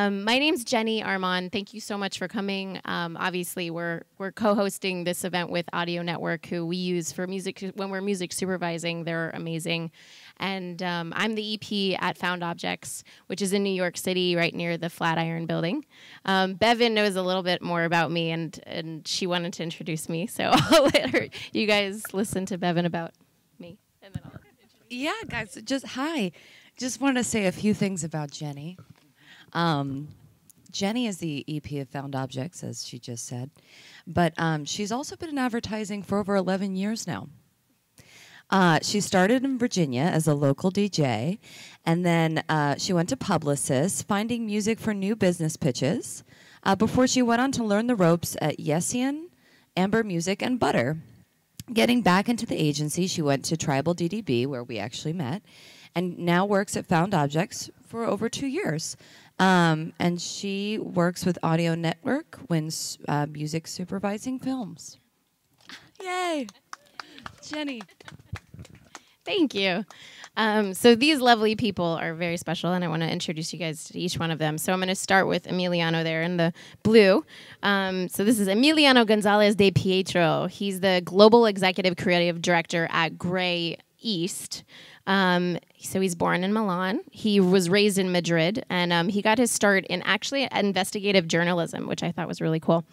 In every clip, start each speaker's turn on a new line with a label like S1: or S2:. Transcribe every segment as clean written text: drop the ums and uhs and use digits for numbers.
S1: My name's Jenny Armand. Thank you so much for coming. Obviously, we're co-hosting this event with Audio Network, who we use for music when we're music supervising. They're amazing. And I'm the EP at Found Objects, which is in New York City, right near the Flatiron Building. Bevan knows a little bit more about me, and she wanted to introduce me. So I'll let you guys listen to Bevan about me. And then I'll
S2: Yeah, guys, hi. Just wanted to say a few things about Jenny. Jenny is the EP of Found Objects, as she just said, but she's also been in advertising for over 11 years now. She started in Virginia as a local DJ, and then she went to Publicis, finding music for new business pitches, before she went on to learn the ropes at Yessian, Amber Music, and Butter. Getting back into the agency, she went to Tribal DDB, where we actually met, and now works at Found Objects for over 2 years. And she works with Audio Network when music supervising films. Yay! Jenny.
S1: Thank you. So these lovely people are very special, and I want to introduce you guys to each one of them. So I'm going to start with Emiliano there in the blue. So this is Emiliano Gonzalez de Pietro. He's the Global Executive Creative Director at Gray East. So he's born in Milan. He was raised in Madrid, and he got his start in actually investigative journalism, which I thought was really cool.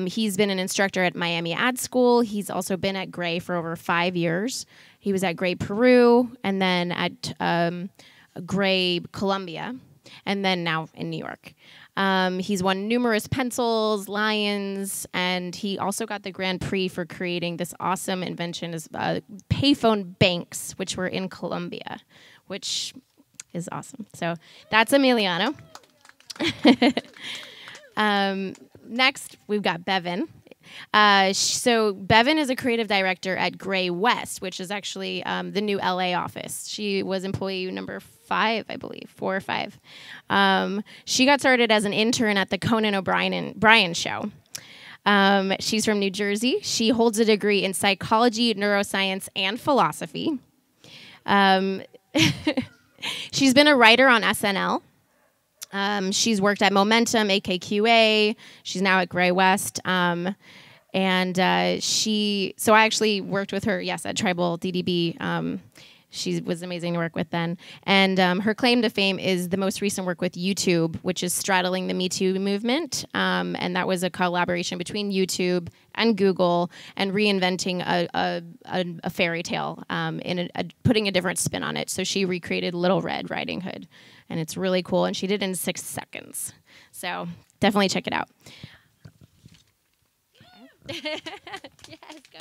S1: He's been an instructor at Miami Ad School. He's also been at Gray for over 5 years. He was at Gray Peru, and then at Gray Columbia, and then now in New York. He's won numerous pencils, lions, and he also got the Grand Prix for creating this awesome invention as payphone banks, which were in Colombia, which is awesome. So that's Emiliano. Next, we've got Bevan. So Bevan is a creative director at Gray West, which is actually the new LA office. She was employee number 5, I believe, 4 or 5. She got started as an intern at the Conan O'Brien show. She's from New Jersey. She holds a degree in psychology, neuroscience, and philosophy. She's been a writer on SNL. She's worked at Momentum, AKQA. She's now at Gray West. So I actually worked with her, yes, at Tribal DDB. She was amazing to work with then. And her claim to fame is the most recent work with YouTube, which is straddling the Me Too movement. And that was a collaboration between YouTube and Google, and reinventing a fairy tale, putting a different spin on it. So she recreated Little Red Riding Hood. And it's really cool, and she did it in 6 seconds. So definitely check it out. Yes, go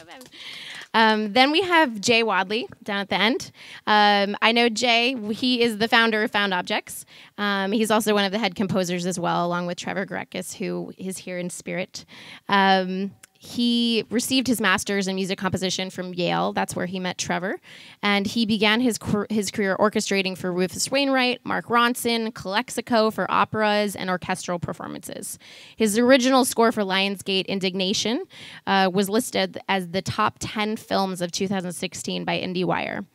S1: Bev. Then we have Jay Wadley down at the end. I know Jay. He is the founder of Found Objects. He's also one of the head composers as well, along with Trevor Grekus, who is here in spirit. He received his master's in music composition from Yale. That's where he met Trevor. And he began his career orchestrating for Rufus Wainwright, Mark Ronson, Calexico for operas and orchestral performances. His original score for Lionsgate, Indignation, was listed as the top 10 films of 2016 by IndieWire.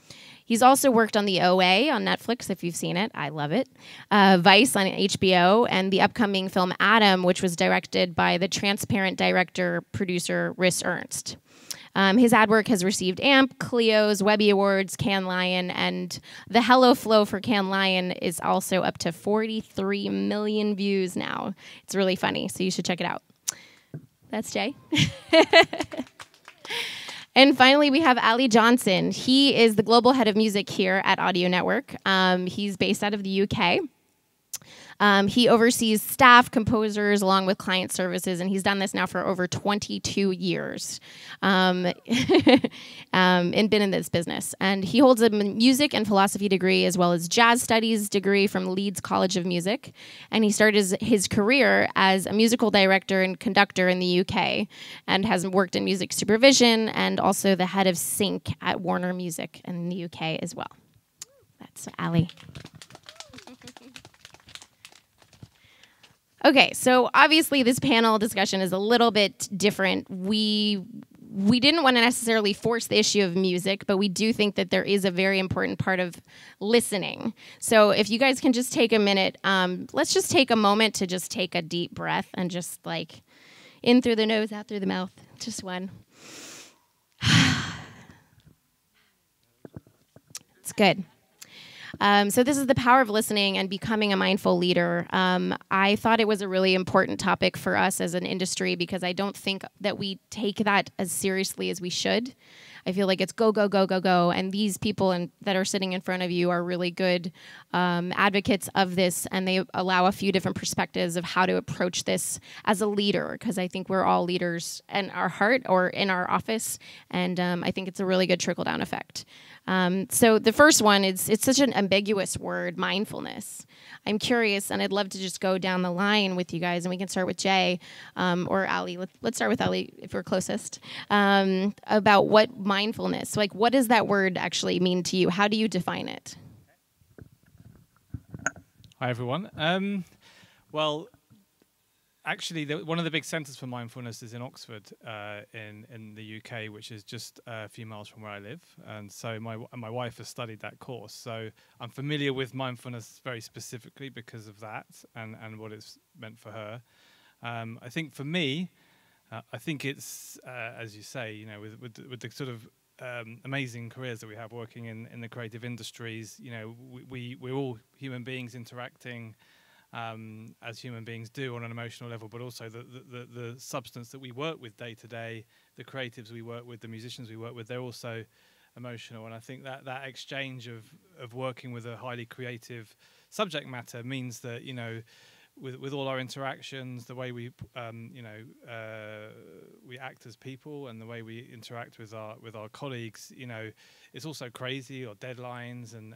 S1: He's also worked on The OA on Netflix, if you've seen it. I love it. Vice on HBO, and the upcoming film Adam, which was directed by the Transparent director-producer Rhys Ernst. His ad work has received AMP, Clio's, Webby Awards, Cannes Lion, and the Hello Flow for Cannes Lion is also up to 43 million views now. It's really funny, so you should check it out. That's Jay. And finally, we have Ali Johnson. He is the global head of music here at Audio Network. He's based out of the UK. He oversees staff, composers, along with client services, and he's done this now for over 22 years and been in this business. And he holds a music and philosophy degree as well as jazz studies degree from Leeds College of Music. And he started his career as a musical director and conductor in the UK and has worked in music supervision and also the head of sync at Warner Music in the UK as well. That's Ali. Okay, so obviously this panel discussion is a little bit different. We we didn't want to necessarily force the issue of music, but we do think that there is a very important part of listening. So if you guys can just take a minute, let's just take a moment to just take a deep breath and just like in through the nose, out through the mouth. Just one. It's good. So this is the power of listening and becoming a mindful leader. I thought it was a really important topic for us as an industry because I don't think that we take that as seriously as we should. I feel like it's go, go, go, go, go. And these people that are sitting in front of you are really good advocates of this, and they allow a few different perspectives of how to approach this as a leader, because I think we're all leaders in our heart or in our office, and I think it's a really good trickle-down effect. So the first one is, it's such an ambiguous word, mindfulness. I'm curious, and I'd love to just go down the line with you guys, and we can start with Jay or Ali. Let's start with Ali if we're closest, about what mindfulness, like what does that word actually mean to you? How do you define it?
S3: Hi, everyone. Well, actually, one of the big centres for mindfulness is in Oxford, in the UK, which is just a few miles from where I live. And so my wife has studied that course. So I'm familiar with mindfulness very specifically because of that and what it's meant for her. I think for me, I think it's, as you say, you know, with the sort of amazing careers that we have working in the creative industries, you know, we're all human beings interacting as human beings do on an emotional level, but also the substance that we work with day to day, the creatives we work with, the musicians we work with, they're also emotional. And I think that exchange of working with a highly creative subject matter means that, you know, with all our interactions, the way we we act as people and the way we interact with our colleagues, you know, it's also crazy, or deadlines and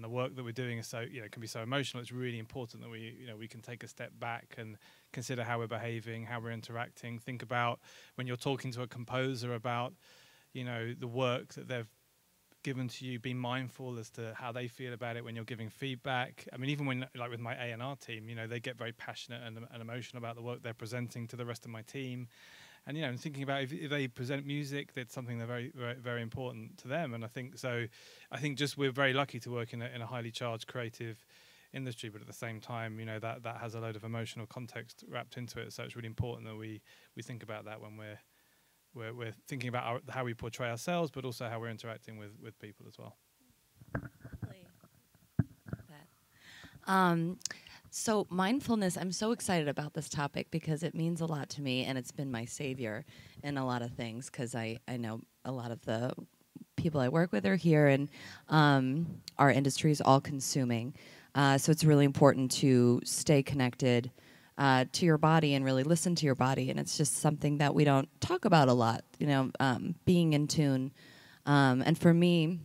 S3: the work that we're doing is so, you know, can be so emotional. It's really important that we can take a step back and consider how we're behaving, how we're interacting. Think about when you're talking to a composer about, you know, the work that they've given to you, be mindful as to how they feel about it when you're giving feedback. I mean, even when, like with my A&R team, you know, they get very passionate and emotional about the work they're presenting to the rest of my team. And, you know, thinking about if they present music, that's something that's very, very, very important to them. And I think just we're very lucky to work in a highly charged creative industry, but at the same time, you know, that has a load of emotional context wrapped into it. So it's really important that we think about that when we're thinking about how we portray ourselves, but also how we're interacting with people as well.
S2: So mindfulness, I'm so excited about this topic because it means a lot to me, and it's been my savior in a lot of things, because I know a lot of the people I work with are here, and our industry is all consuming. So it's really important to stay connected to your body and really listen to your body. And it's just something that we don't talk about a lot, you know, being in tune. And for me,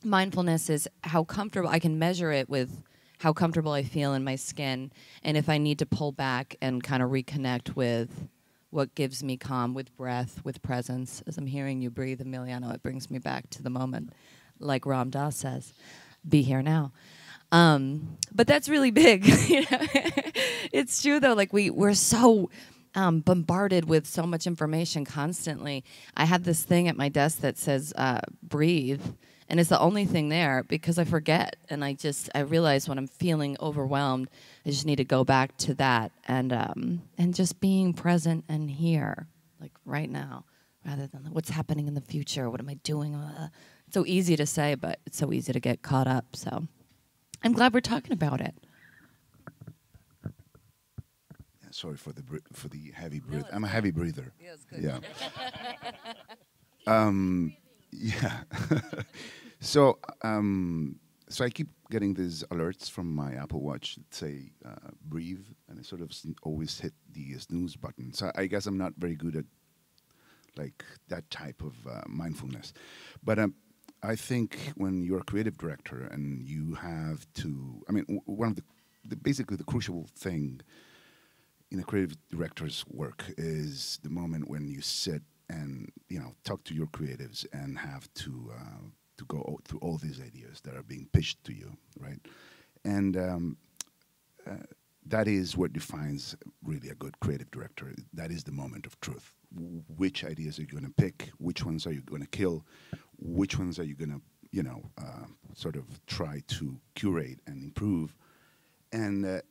S2: mindfulness is how comfortable, I can measure it with how comfortable I feel in my skin. And if I need to pull back and kind of reconnect with what gives me calm, with breath, with presence. As I'm hearing you breathe, Emiliano, it brings me back to the moment, like Ram Dass says, be here now. But that's really big. You know? It's true, though. Like we're so bombarded with so much information constantly. I have this thing at my desk that says breathe, and it's the only thing there because I forget. And I realize when I'm feeling overwhelmed, I just need to go back to that and just being present and here, like right now, rather than what's happening in the future. What am I doing? It's so easy to say, but it's so easy to get caught up. So I'm glad we're talking about it.
S4: Yeah, sorry for the heavy breath. I'm a heavy breather.
S2: Yeah, it's good.
S4: Yeah. Yeah. So I keep getting these alerts from my Apple Watch that say breathe, and I sort of always hit the snooze button. So I guess I'm not very good at like that type of mindfulness. But I think when you're a creative director and you have to, I mean, one of basically the crucial thing in a creative director's work is the moment when you sit and, you know, talk to your creatives and have to go through all these ideas that are being pitched to you, right? And that is what defines really a good creative director. That is the moment of truth. Which ideas are you going to pick? Which ones are you going to kill? Which ones are you going to, sort of try to curate and improve? And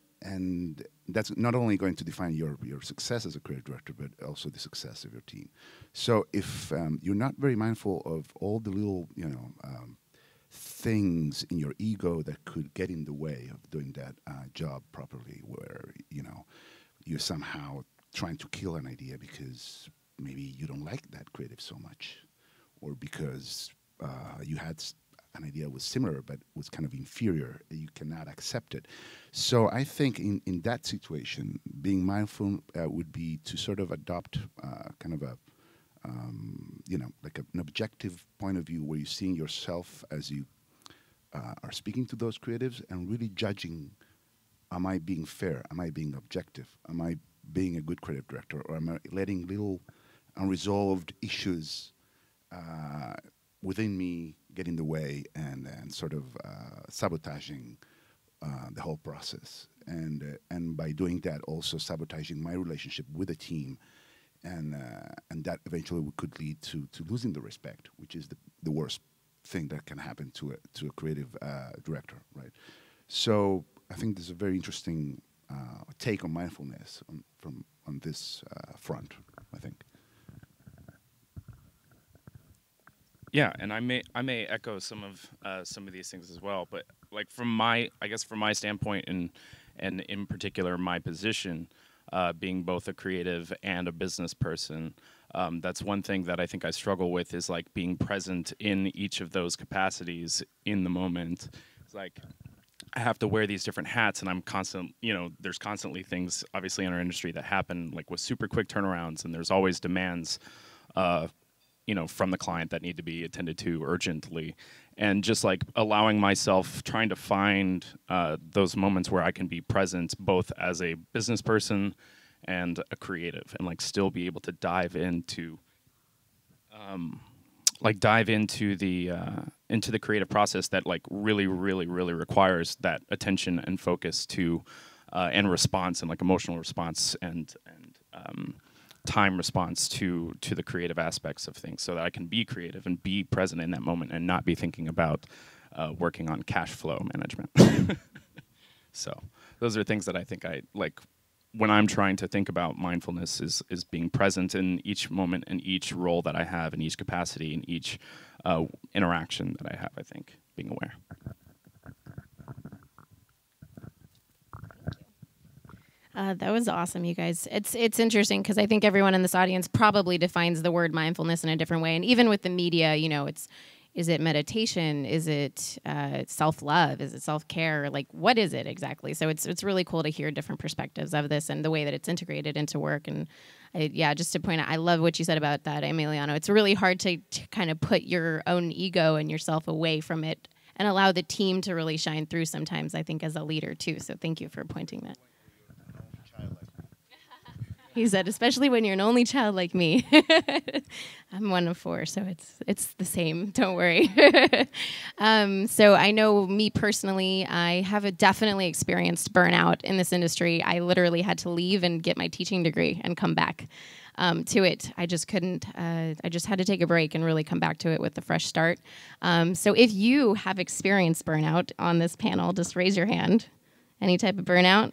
S4: that's not only going to define your success as a creative director, but also the success of your team. So if you're not very mindful of all the little, things in your ego that could get in the way of doing that job properly, where you're somehow trying to kill an idea because maybe you don't like that creative so much, or because you had an idea was similar but was kind of inferior, you cannot accept it. So I think in that situation, being mindful would be to sort of adopt kind of a like an objective point of view where you're seeing yourself as you are speaking to those creatives and really judging, am I being fair? Am I being objective? Am I being a good creative director? Or am I letting little unresolved issues within me get in the way and sort of sabotaging the whole process? And by doing that, also sabotaging my relationship with the team, and that eventually could lead to losing the respect, which is the worst thing that can happen to a creative director, right? So I think there's a very interesting take on mindfulness on this front, I think.
S5: Yeah, and I may echo some of these things as well, but like from my standpoint and in particular my position, being both a creative and a business person, that's one thing that I think I struggle with, is like being present in each of those capacities in the moment. It's like I have to wear these different hats, and I'm constant, there's constantly things obviously in our industry that happen like with super quick turnarounds, and there's always demands from the client that need to be attended to urgently, and just like allowing myself, trying to find those moments where I can be present both as a business person and a creative, and like still be able to dive into the creative process that like really requires that attention and focus to and response, and like emotional response and time response to the creative aspects of things, so that I can be creative and be present in that moment and not be thinking about working on cash flow management. So those are things that I think I like when I'm trying to think about mindfulness, is being present in each moment and each role that I have, in each capacity, in each interaction that I have, I think, being aware.
S1: That was awesome, you guys. It's interesting because I think everyone in this audience probably defines the word mindfulness in a different way. And even with the media, is it meditation? Is it self-love? Is it self-care? Like, what is it exactly? So it's really cool to hear different perspectives of this and the way that it's integrated into work. And just to point out, I love what you said about that, Emiliano. It's really hard to kind of put your own ego and yourself away from it and allow the team to really shine through sometimes, I think, as a leader too. So thank you for pointing that. He said, especially when you're an only child like me. I'm one of 4, so it's the same. Don't worry. So I know me personally, I have definitely experienced burnout in this industry. I literally had to leave and get my teaching degree and come back to it. I just couldn't. I just had to take a break and really come back to it with a fresh start. So if you have experienced burnout on this panel, just raise your hand. Any type of burnout?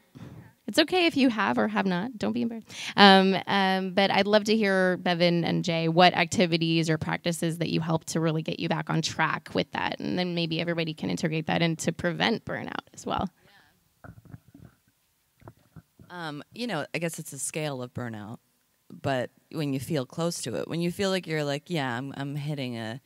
S1: It's okay if you have or have not. Don't be embarrassed. But I'd love to hear, Bevan and Jay, what activities or practices that you help to really get you back on track with that. And then maybe everybody can integrate that in to prevent burnout as well.
S2: I guess it's a scale of burnout. But when you feel close to it, when you feel like you're like, I'm hitting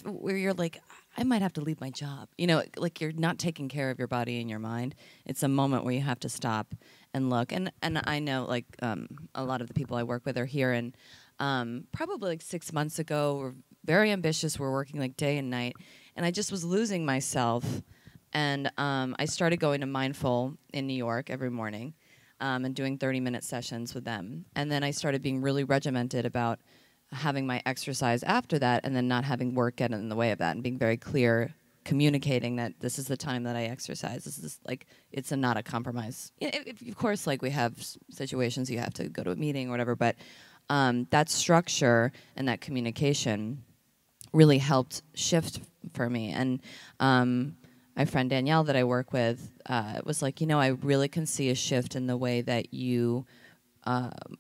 S2: where you're like, I might have to leave my job. Like you're not taking care of your body and your mind. It's a moment where you have to stop and look. And I know like a lot of the people I work with are here. And probably like 6 months ago, we're very ambitious. We're working like day and night. And I just was losing myself. And I started going to Mindful in New York every morning and doing 30-minute sessions with them. And then I started being really regimented about having my exercise after that and then not having work get in the way of that and being very clear, communicating that this is the time that I exercise. This is like, it's not a compromise. Of course, like we have situations you have to go to a meeting or whatever, but that structure and that communication really helped shift for me. And my friend Danielle that I work with was like, I really can see a shift in the way that you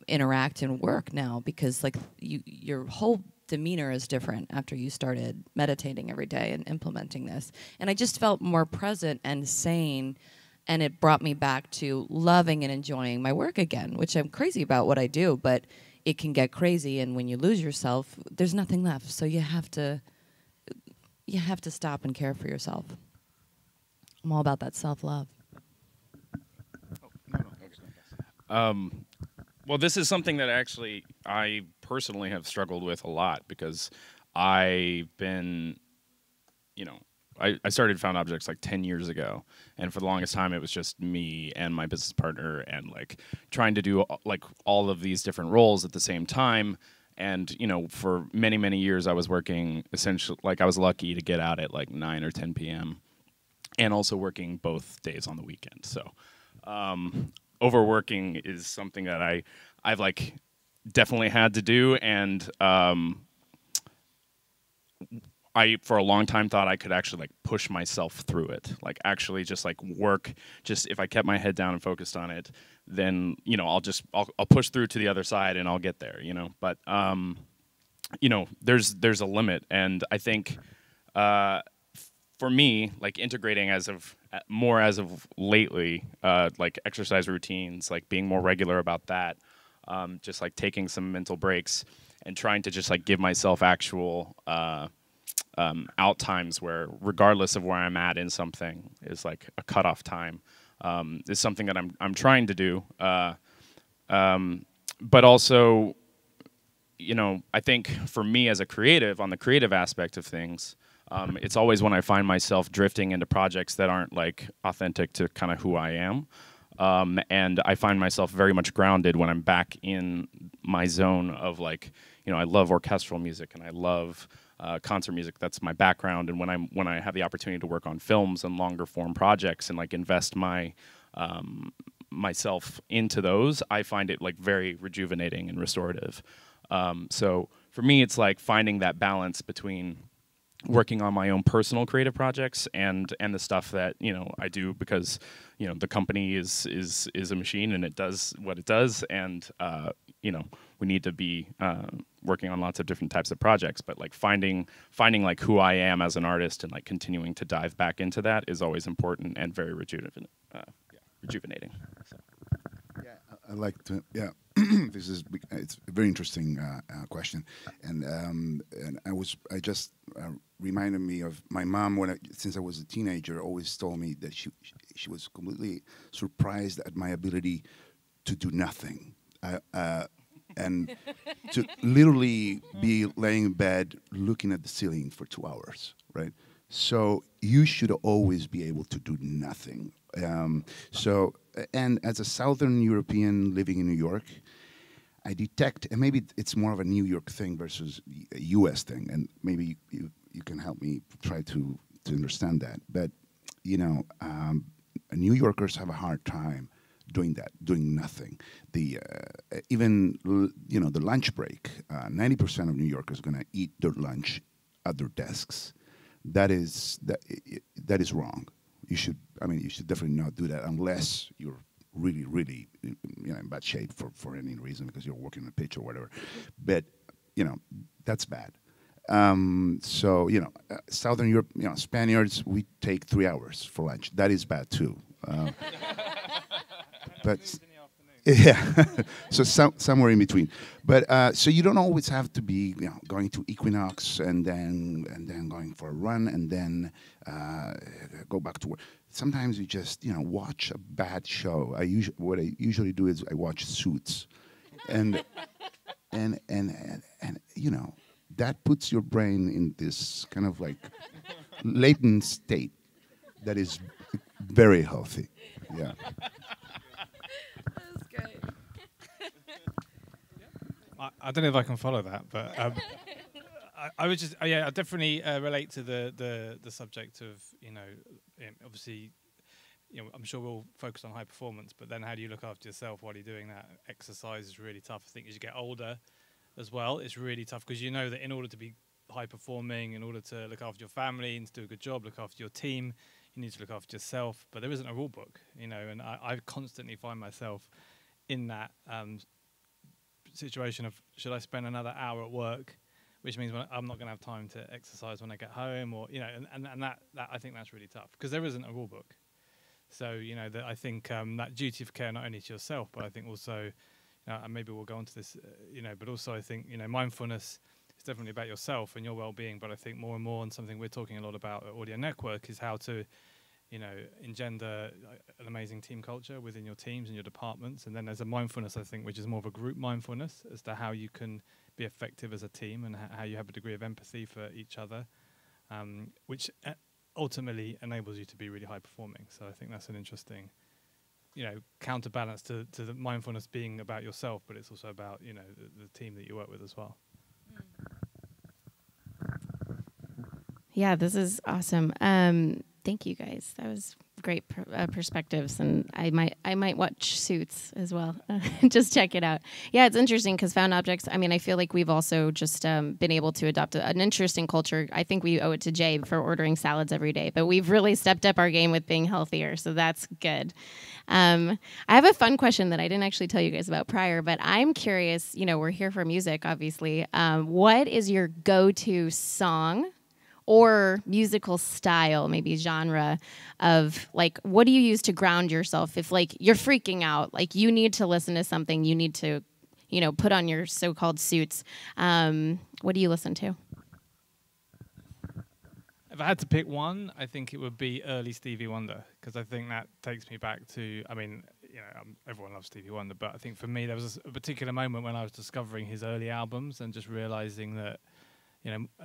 S2: interact and work now, because like your whole demeanor is different after you started meditating every day and implementing this. And I just felt more present and sane, and it brought me back to loving and enjoying my work again, which I'm crazy about what I do, but it can get crazy, and when you lose yourself, there's nothing left. So you have to stop and care for yourself. I'm all about that self-love.
S5: Well, this is something that actually I personally have struggled with a lot, because I've been, I started Found Objects like 10 years ago, and for the longest time it was just me and my business partner, and like trying to do like all of these different roles at the same time. And for many, many years I was working essentially, like I was lucky to get out at like 9 or 10 p.m. and also working both days on the weekend. So overworking is something that I've like definitely had to do, and I for a long time thought I could actually like push myself through it, like actually just like work. Just if I kept my head down and focused on it, then I'll push through to the other side and I'll get there. But there's a limit, and I think for me, like integrating as of lately, like exercise routines, like being more regular about that, just like taking some mental breaks and trying to just like give myself actual out times where, regardless of where I'm at in something, is like a cutoff time, is something that I'm trying to do. But also, I think for me as a creative, on the creative aspect of things, it's always when I find myself drifting into projects that aren't like authentic to kind of who I am. And I find myself very much grounded when I'm back in my zone of like, I love orchestral music and I love concert music. That's my background. And when I have the opportunity to work on films and longer form projects and like invest my myself into those, I find it like very rejuvenating and restorative. So for me, it's like finding that balance between working on my own personal creative projects and the stuff that I do because the company is a machine and it does what it does, and we need to be working on lots of different types of projects, but like finding like who I am as an artist and like continuing to dive back into that is always important and very rejuvenating. So.
S4: Yeah, I like to. Yeah, it's a very interesting question, and I just reminded me of my mom since I was a teenager. Always told me that she was completely surprised at my ability to do nothing, and to literally be laying in bed looking at the ceiling for 2 hours, right? So you should always be able to do nothing. And as a Southern European living in New York, I detect, and maybe it's more of a New York thing versus a U.S. thing, and maybe you can help me try to understand that. But New Yorkers have a hard time doing nothing. Even the lunch break, 90% of New Yorkers are going to eat their lunch at their desks. That is wrong. You should definitely not do that unless you're really, really, in bad shape for any reason because you're working on a pitch or whatever. But that's bad. Southern Europe, Spaniards, we take 3 hours for lunch. That is bad too. But yeah, so somewhere in between. But so you don't always have to be going to Equinox and then going for a run and then go back to work. Sometimes you just watch a bad show. What I usually do is I watch Suits, and that puts your brain in this kind of like latent state that is very healthy. Yeah.
S2: That's great.
S3: I don't know if I can follow that, but I was just yeah, I definitely relate to the subject of obviously I'm sure we'll focus on high performance, but then how do you look after yourself while you're doing that? Exercise is really tough. I think as you get older as well, it's really tough because you know that in order to be high performing, in order to look after your family and to do a good job, look after your team, you need to look after yourself. But there isn't a rule book, and I constantly find myself in that situation of should I spend another hour at work, which means I'm not going to have time to exercise when I get home, or and that I think that's really tough because there isn't a rule book. So that I think that duty of care not only to yourself, but I think also, and maybe we'll go on to this, but also I think mindfulness is definitely about yourself and your well-being. But I think more and more, and something we're talking a lot about at Audio Network, is how to, engender an amazing team culture within your teams and your departments. And then there's a mindfulness, I think, which is more of a group mindfulness as to how you can be effective as a team and how you have a degree of empathy for each other, which ultimately enables you to be really high performing. So I think that's an interesting, counterbalance to the mindfulness being about yourself, but it's also about, the team that you work with as well.
S1: Yeah, this is awesome. Thank you guys. That was great perspectives, and I might watch Suits as well. Just check it out. Yeah, it's interesting because Found Objects, I feel like we've also just been able to adopt an interesting culture. I think we owe it to Jay for ordering salads every day, but we've really stepped up our game with being healthier, so that's good. I have a fun question that I didn't actually tell you guys about prior, but I'm curious, we're here for music, obviously. What is your go-to song or musical style, maybe genre of what do you use to ground yourself if you're freaking out, you need to listen to something, you need to, put on your so-called suits. What do you listen to?
S3: If I had to pick one, I think it would be early Stevie Wonder, because I think that takes me back to, everyone loves Stevie Wonder, but I think for me there was a particular moment when I was discovering his early albums and just realizing that,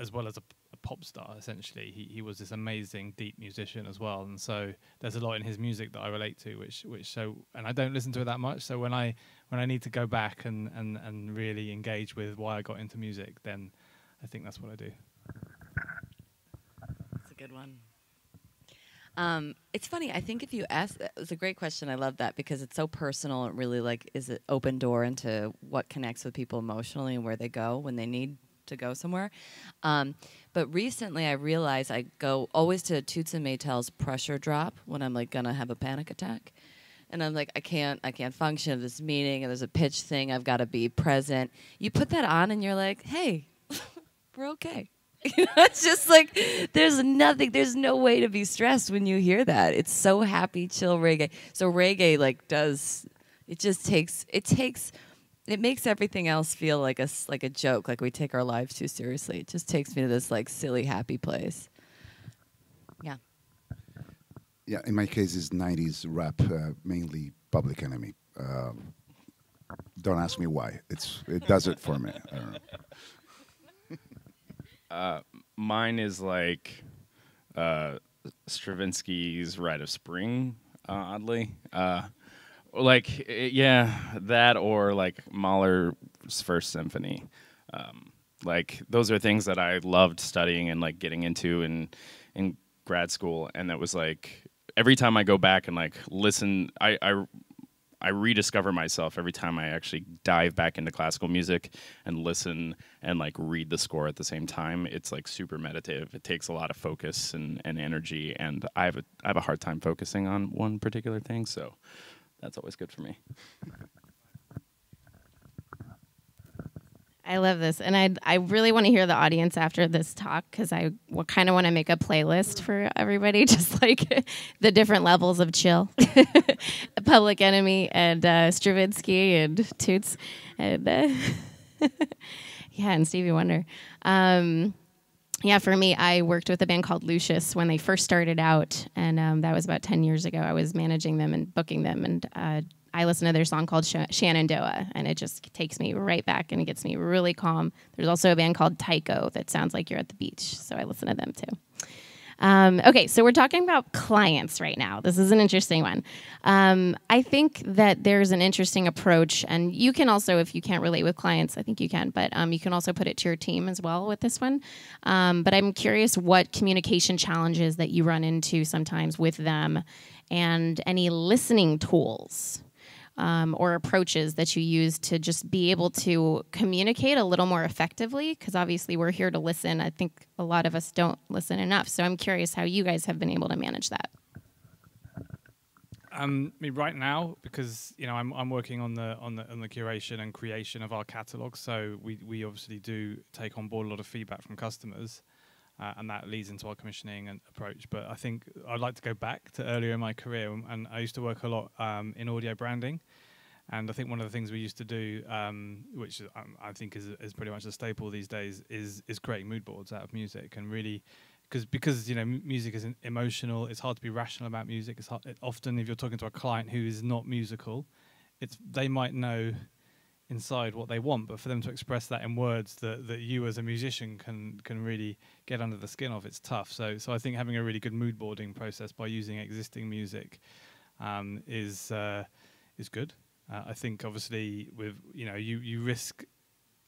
S3: as well as a pop star, essentially, he was this amazing deep musician as well. And so there's a lot in his music that I relate to, which and I don't listen to it that much. So when I need to go back and really engage with why I got into music, then I think that's what I do.
S2: That's a good one. It's funny. I think if you ask, it's a great question. I love that because it's so personal. It really is an open door into what connects with people emotionally and where they go when they need to go somewhere. But recently I realized I go always to Toots and Maytel's Pressure Drop when I'm gonna have a panic attack. And I'm I can't function at this meeting and there's a pitch thing, I've gotta be present. You put that on and you're like, hey, we're okay. It's just there's no way to be stressed when you hear that. It's so happy, chill reggae. So reggae it makes everything else feel like a joke, like we take our lives too seriously. It just takes me to this silly, happy place. Yeah.
S4: Yeah, in my case, it's 90s rap, mainly Public Enemy. Don't ask me why. It does it for me. I don't know.
S5: Mine is Stravinsky's Rite of Spring, oddly. That or Mahler's First Symphony. Those are things that I loved studying and getting into in grad school. And that was every time I go back and listen, I rediscover myself every time I actually dive back into classical music and listen and read the score at the same time. It's super meditative. It takes a lot of focus and energy, and I have a hard time focusing on one particular thing, so that's always good for me.
S1: I love this, and I really want to hear the audience after this talk because I kind of want to make a playlist for everybody, just the different levels of chill. Public Enemy and Stravinsky and Toots, and and Stevie Wonder. For me, I worked with a band called Lucius when they first started out, and that was about 10 years ago. I was managing them and booking them, and I listen to their song called Shenandoah, and it just takes me right back and it gets me really calm. There's also a band called Tycho that sounds like you're at the beach, so I listen to them too. Okay, so we're talking about clients right now. This is an interesting one. I think that there's an interesting approach, and you can also, if you can't relate with clients, I think you can, but you can also put it to your team as well with this one. But I'm curious what communication challenges that you run into sometimes with them, and any listening tools or approaches that you use to just be able to communicate a little more effectively, because obviously we're here to listen. I think a lot of us don't listen enough. So I'm curious how you guys have been able to manage that.
S3: I mean, right now, because I'm working on the curation and creation of our catalog, so we obviously do take on board a lot of feedback from customers, and that leads into our commissioning and approach. But I think I'd like to go back to earlier in my career, and I used to work a lot in audio branding. And I think one of the things we used to do, which I think is pretty much a staple these days, is creating mood boards out of music. And really, because music is emotional, it's hard to be rational about music. It's hard, often if you're talking to a client who is not musical, they might know inside what they want, but for them to express that in words that you as a musician can really get under the skin of, it's tough. So I think having a really good mood boarding process by using existing music is good. I think obviously with you risk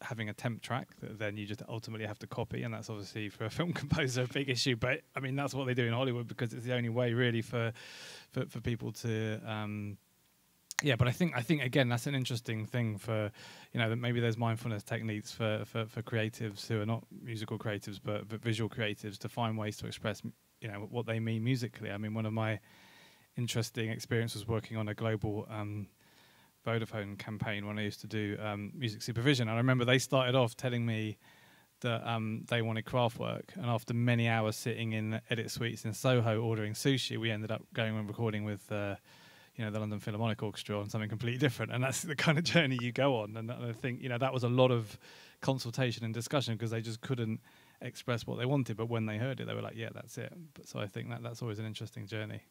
S3: having a temp track that then you just ultimately have to copy, and that's obviously for a film composer a big issue. But I mean that's what they do in Hollywood because it's the only way really for people to. Yeah, but I think again that's an interesting thing for that maybe there's mindfulness techniques for creatives who are not musical creatives but visual creatives to find ways to express what they mean musically. I mean, one of my interesting experiences working on a global Vodafone campaign when I used to do music supervision. And I remember they started off telling me that they wanted craft work, and after many hours sitting in edit suites in Soho ordering sushi, we ended up going and recording with the London Philharmonic Orchestra on something completely different. And that's the kind of journey you go on. And I think that was a lot of consultation and discussion because they just couldn't express what they wanted, but when they heard it they were like, yeah, that's it. So I think that's always an interesting journey.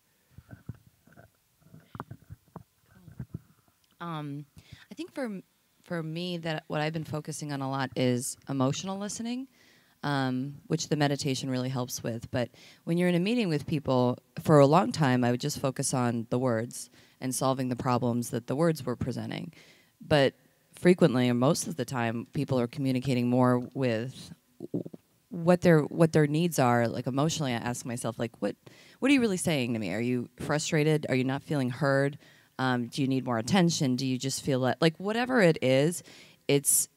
S2: I think for me that what I've been focusing on a lot is emotional listening, which the meditation really helps with. But when you're in a meeting with people, for a long time I would just focus on the words and solving the problems that the words were presenting. But frequently, or most of the time, people are communicating more with what their needs are. Like emotionally, I ask myself, like, what are you really saying to me? Are you frustrated? Are you not feeling heard? Do you need more attention? Do you just feel like whatever it is, it's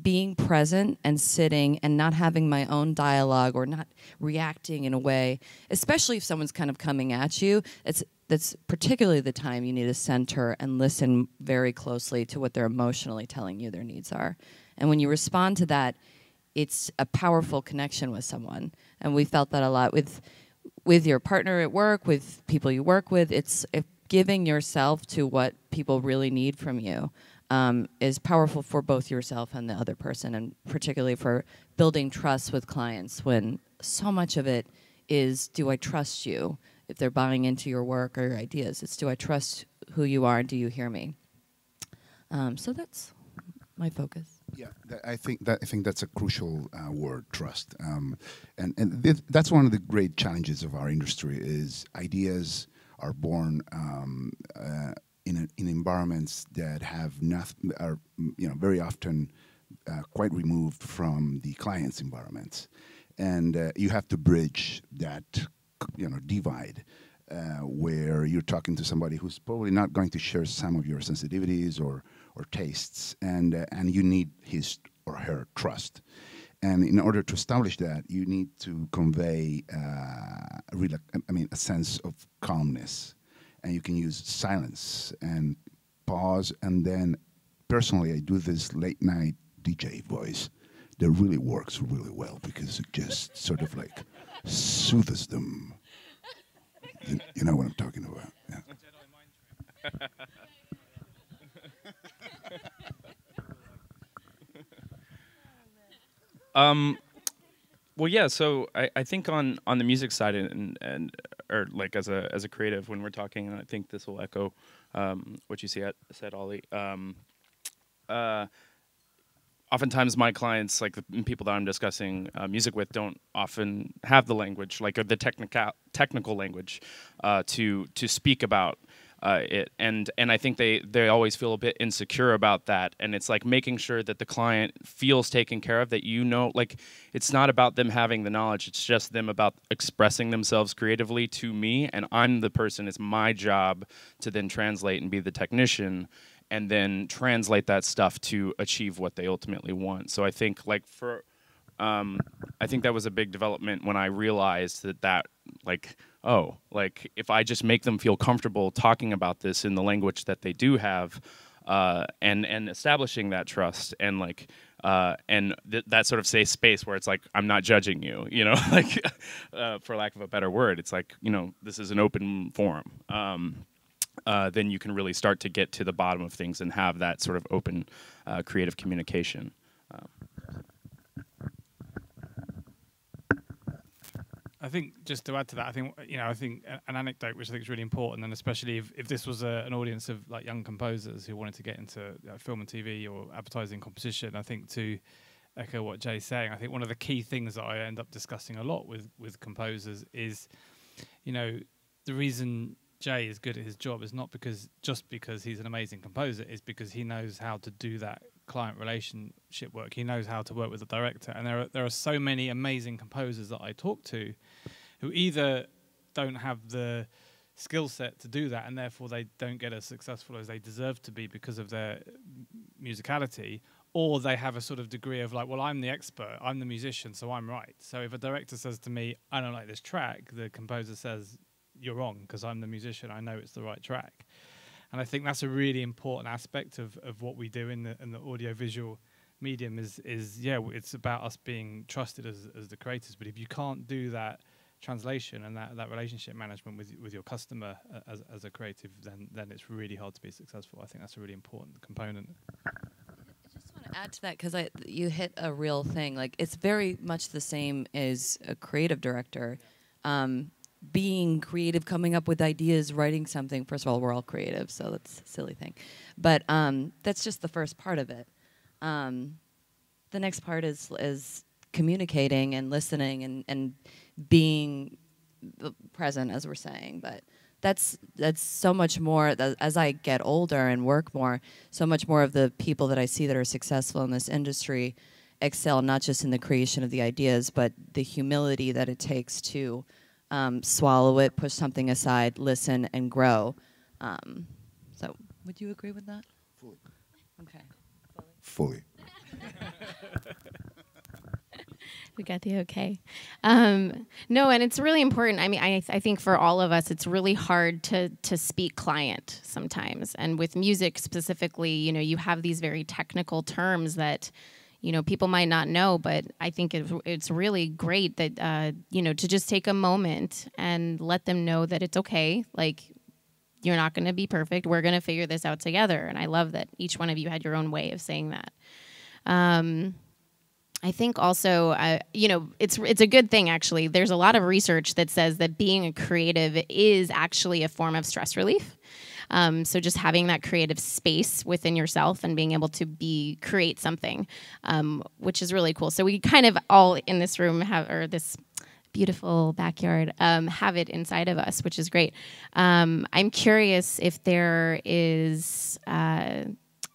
S2: being present and sitting and not having my own dialogue or not reacting in a way, especially if someone's kind of coming at you. That's particularly the time you need to center and listen very closely to what they're emotionally telling you their needs are. And when you respond to that, it's a powerful connection with someone. And we felt that a lot with your partner at work, with people you work with. It's giving yourself to what people really need from you is powerful for both yourself and the other person, and particularly for building trust with clients when so much of it is, do I trust you? If they're buying into your work or your ideas, it's, do I trust who you are and do you hear me? So that's my focus.
S4: Yeah, I think that's a crucial word, trust, and that's one of the great challenges of our industry. Is ideas are born in environments that are very often quite removed from the client's environments, and you have to bridge that divide. Where you're talking to somebody who's probably not going to share some of your sensitivities or tastes, and you need his or her trust. And in order to establish that, you need to convey a sense of calmness. And you can use silence and pause. And then, personally, I do this late night DJ voice that really works really well because it just sort of like soothes them. You know what I'm talking about. Yeah.
S5: Well, yeah. So I think on the music side and or like as a creative, when we're talking, and I think this will echo what you said, Ollie. oftentimes my clients, like the people that I'm discussing music with, don't often have the language, like the technical language, to speak about it, and I think they always feel a bit insecure about that, and it's like making sure that the client feels taken care of, that like it's not about them having the knowledge, it's just them about expressing themselves creatively to me, and I'm the person. It's my job to then translate and be the technician, and then translate that stuff to achieve what they ultimately want. So I think I think that was a big development when I realized that like, oh, like if I just make them feel comfortable talking about this in the language that they do have, and establishing that trust, and like that sort of safe space where it's like, I'm not judging you, like for lack of a better word, it's like, this is an open forum. Then you can really start to get to the bottom of things and have that sort of open, creative communication.
S3: I think just to add to that, I think an anecdote which I think is really important, and especially if this was an audience of like young composers who wanted to get into film and TV or advertising composition, I think to echo what Jay's saying, I think one of the key things that I end up discussing a lot with composers is, the reason Jay is good at his job is not just because he's an amazing composer, is because he knows how to do that client relationship work. He knows how to work with the director, and there are so many amazing composers that I talk to who either don't have the skill set to do that, and therefore they don't get as successful as they deserve to be because of their musicality, or they have a sort of degree of like, well, I'm the expert, I'm the musician, so I'm right. So if a director says to me, I don't like this track, the composer says, you're wrong, because I'm the musician, I know it's the right track. And I think that's a really important aspect of what we do in the audiovisual medium is it's about us being trusted as the creators. But if you can't do that translation and that relationship management with your customer as a creative, then it's really hard to be successful. I think that's a really important component.
S2: I just want to add to that, because you hit a real thing. Like, it's very much the same as a creative director. Being creative, coming up with ideas, writing something. First of all, we're all creative, so that's a silly thing. But that's just the first part of it. The next part is communicating and listening and being present, as we're saying. But that's so much more. As I get older and work more, so much more of the people that I see that are successful in this industry excel not just in the creation of the ideas, but the humility that it takes to swallow it, push something aside, listen, and grow. So, would you agree with that?
S4: Fully.
S2: Okay.
S4: Fully.
S1: We got the okay. No, and it's really important. I mean, I think for all of us, it's really hard to speak client sometimes. And with music specifically, you have these very technical terms that people might not know, but I think it's really great that, to just take a moment and let them know that it's okay. Like, you're not going to be perfect. We're going to figure this out together. And I love that each one of you had your own way of saying that. I think also, it's a good thing, actually. There's a lot of research that says that being a creative is actually a form of stress relief. So just having that creative space within yourself and being able to create something, which is really cool. So we kind of all in this room or this beautiful backyard, have it inside of us, which is great. I'm curious if there is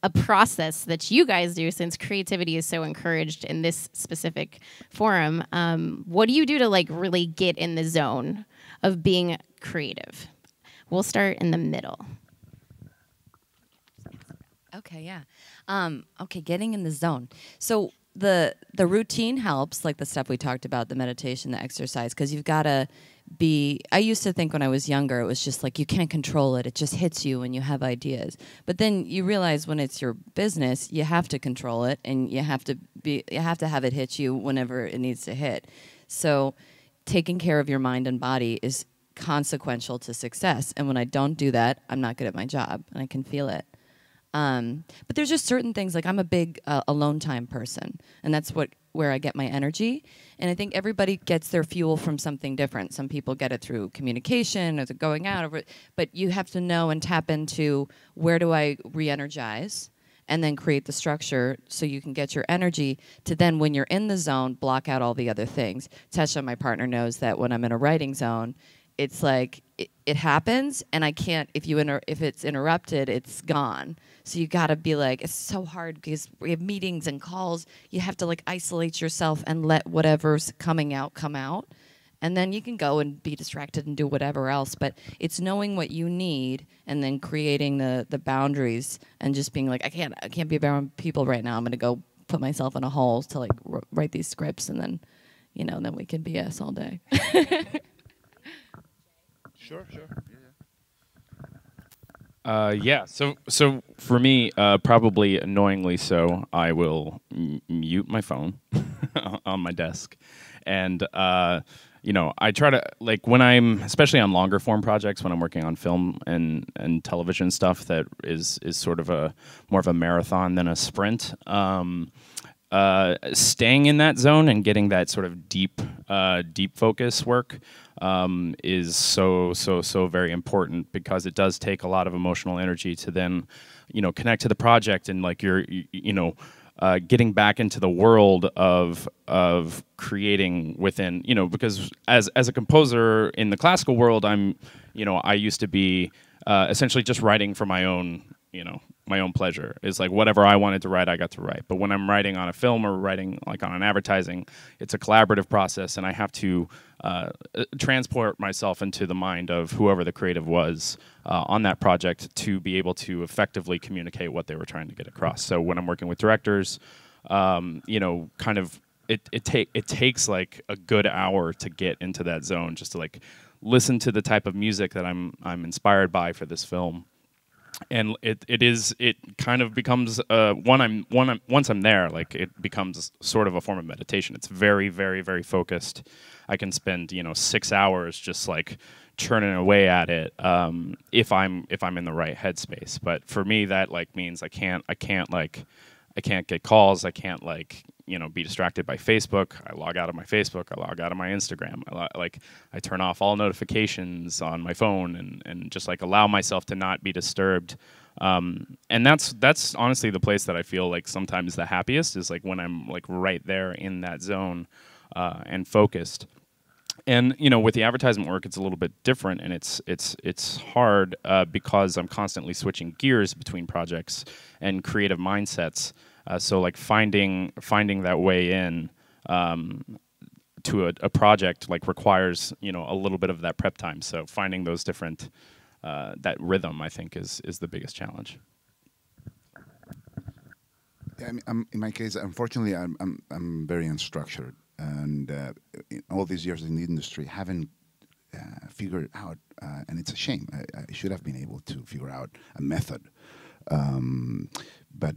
S1: a process that you guys do, since creativity is so encouraged in this specific forum. What do you do to really get in the zone of being creative? We'll start in the middle.
S2: Okay, yeah. Okay, getting in the zone. So the routine helps, like the stuff we talked about, the meditation, the exercise, because you've got to be. I used to think when I was younger, it was just like you can't control it. It just hits you when you have ideas. But then you realize when it's your business, you have to control it, and you have to have it hit you whenever it needs to hit. So taking care of your mind and body is consequential to success. And when I don't do that, I'm not good at my job, and I can feel it. But there's just certain things, like I'm a big alone time person, and that's where I get my energy. And I think everybody gets their fuel from something different. Some people get it through communication or going out, but you have to know and tap into, where do I re-energize, and then create the structure so you can get your energy to then, when you're in the zone, block out all the other things. Tesha, my partner, knows that when I'm in a writing zone, it's like it happens, and I can't. If it's interrupted, it's gone. So you got to be like, it's so hard because we have meetings and calls. You have to like isolate yourself and let whatever's coming out come out, and then you can go and be distracted and do whatever else. But it's knowing what you need and then creating the boundaries and just being like, I can't be around people right now. I'm gonna go put myself in a hole to like write these scripts, and then, then we can BS all day.
S4: Sure.
S5: Yeah. So for me, probably annoyingly so, I will mute my phone on my desk, and I try to, like, when I'm, especially on longer form projects, when I'm working on film and television stuff that is sort of more of a marathon than a sprint. Staying in that zone and getting that sort of deep focus work is so very important, because it does take a lot of emotional energy to then, connect to the project, and like you're getting back into the world of creating within, because as a composer in the classical world, I used to be essentially just writing for my own pleasure. It's like whatever I wanted to write, I got to write. But when I'm writing on a film or writing like on an advertising, it's a collaborative process, and I have to transport myself into the mind of whoever the creative was on that project to be able to effectively communicate what they were trying to get across. So when I'm working with directors, it takes like a good hour to get into that zone, just to like listen to the type of music that I'm inspired by for this film. And it kind of becomes once I'm there, like, it becomes sort of a form of meditation. It's very, very, very focused. I can spend 6 hours just like churning away at it if I'm in the right headspace. But for me, that like means I can't get calls. I can't be distracted by Facebook. I log out of my Facebook. I log out of my Instagram. I turn off all notifications on my phone and just like allow myself to not be disturbed. And that's honestly the place that I feel like sometimes the happiest, is like when I'm like right there in that zone and focused. And with the advertisement work, it's a little bit different, and it's hard because I'm constantly switching gears between projects and creative mindsets. So like finding that way in to a project like requires a little bit of that prep time. So finding those different that rhythm, I think, is the biggest challenge.
S4: Yeah, in my case, unfortunately, I'm very unstructured, and in all these years in the industry, haven't figured out, and it's a shame. I should have been able to figure out a method, but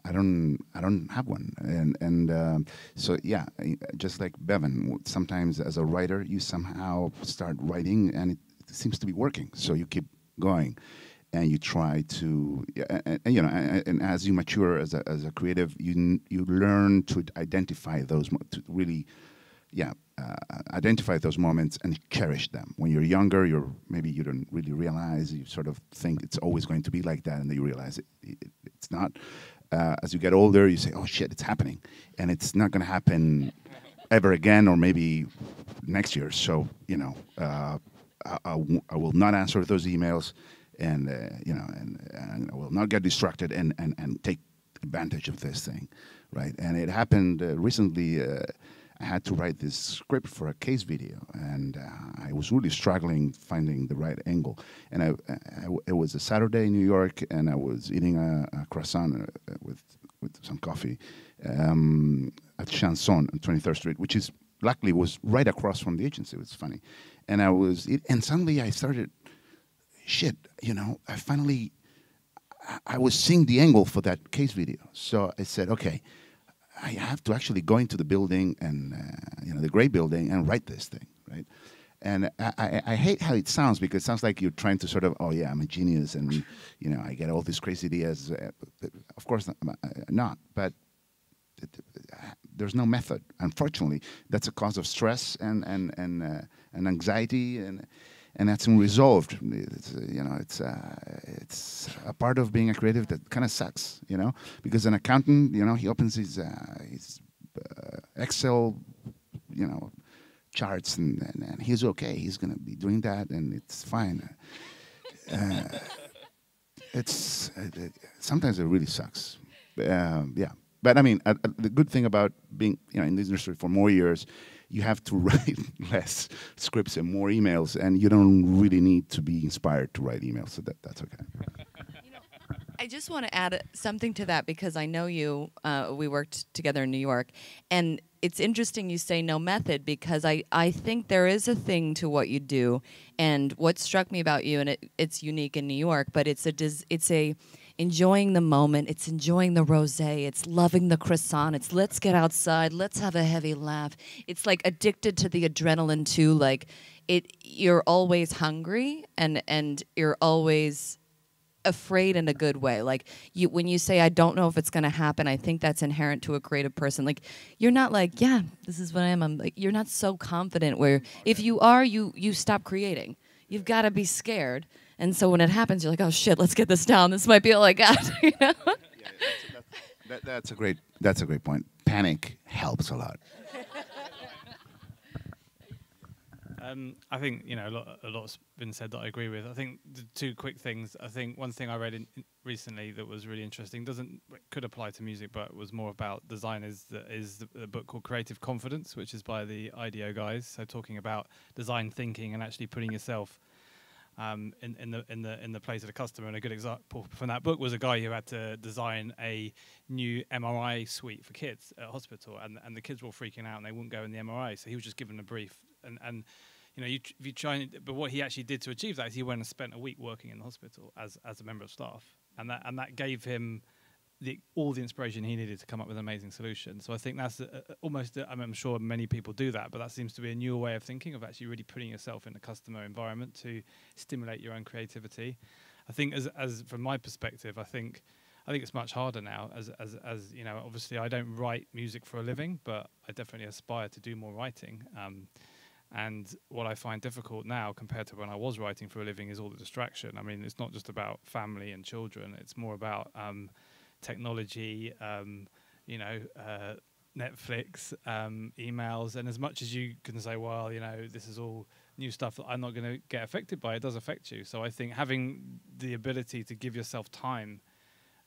S4: I don't have one, and so yeah, just like Bevan, sometimes as a writer, you somehow start writing, and it seems to be working, so you keep going. And you try to, and as you mature as a creative, you learn to identify those, to really, identify those moments and cherish them. When you're younger, maybe you don't really realize. You sort of think it's always going to be like that, and then you realize it's not. As you get older, you say, "Oh shit, it's happening," and it's not going to happen ever again, or maybe next year. So I will not answer those emails. And and I will not get distracted and take advantage of this thing, right? And it happened recently. I had to write this script for a case video, and I was really struggling finding the right angle. And it was a Saturday in New York, and I was eating a croissant with some coffee at Chanson on 23rd Street, which is luckily was right across from the agency. It was funny, and and suddenly I started. Shit, I was seeing the angle for that case video. So I said, okay, I have to actually go into the building and, the gray building and write this thing, right? And I hate how it sounds, because it sounds like you're trying to sort of, oh yeah, I'm a genius and, I get all these crazy ideas. Of course not, but there's no method. Unfortunately, that's a cause of stress and anxiety and that's unresolved. It's, it's a part of being a creative that kind of sucks, because an accountant, he opens his Excel, charts, and he's okay. He's going to be doing that, and it's fine. It's sometimes it really sucks. Yeah, but I mean, the good thing about being in this industry for more years, you have to write less scripts and more emails, and you don't really need to be inspired to write emails. So that's okay.
S2: I just want to add something to that because I know you. We worked together in New York, and it's interesting you say no method because I think there is a thing to what you do, and what struck me about you, and it's unique in New York, but it's a enjoying the moment, it's enjoying the rosé, it's loving the croissant, it's let's get outside, let's have a heavy laugh. It's like addicted to the adrenaline too. Like you're always hungry and you're always afraid in a good way. Like when you say I don't know if it's going to happen, I think that's inherent to a creative person. Like you're not like, yeah, this is what I am. I'm like, you're not so confident where if you are, you stop creating. You've got to be scared. And so when it happens, you're like, oh shit, let's get this down. This might be all I got.
S4: Yeah, that's a great point. Panic helps a lot.
S3: I think a lot's been said that I agree with. I think the two quick things. I think one thing I read recently that was really interesting could apply to music, but was more about design. Is the book called Creative Confidence, which is by the IDEO guys. So talking about design thinking and actually putting yourself in the place of the customer. And a good example from that book was a guy who had to design a new MRI suite for kids at a hospital, and the kids were all freaking out and they wouldn't go in the MRI. So he was just given a brief and if you try, but what he actually did to achieve that is he went and spent a week working in the hospital as a member of staff, and that gave him all the inspiration he needed to come up with an amazing solution. So I think that's almost, I'm sure many people do that, but that seems to be a newer way of thinking, of actually really putting yourself in a customer environment to stimulate your own creativity. I think as from my perspective, I think it's much harder now as obviously I don't write music for a living, but I definitely aspire to do more writing. And what I find difficult now compared to when I was writing for a living is all the distraction. I mean, it's not just about family and children, it's more about technology, Netflix, emails, and as much as you can say, well, this is all new stuff that I'm not going to get affected by, it does affect you. So I think having the ability to give yourself time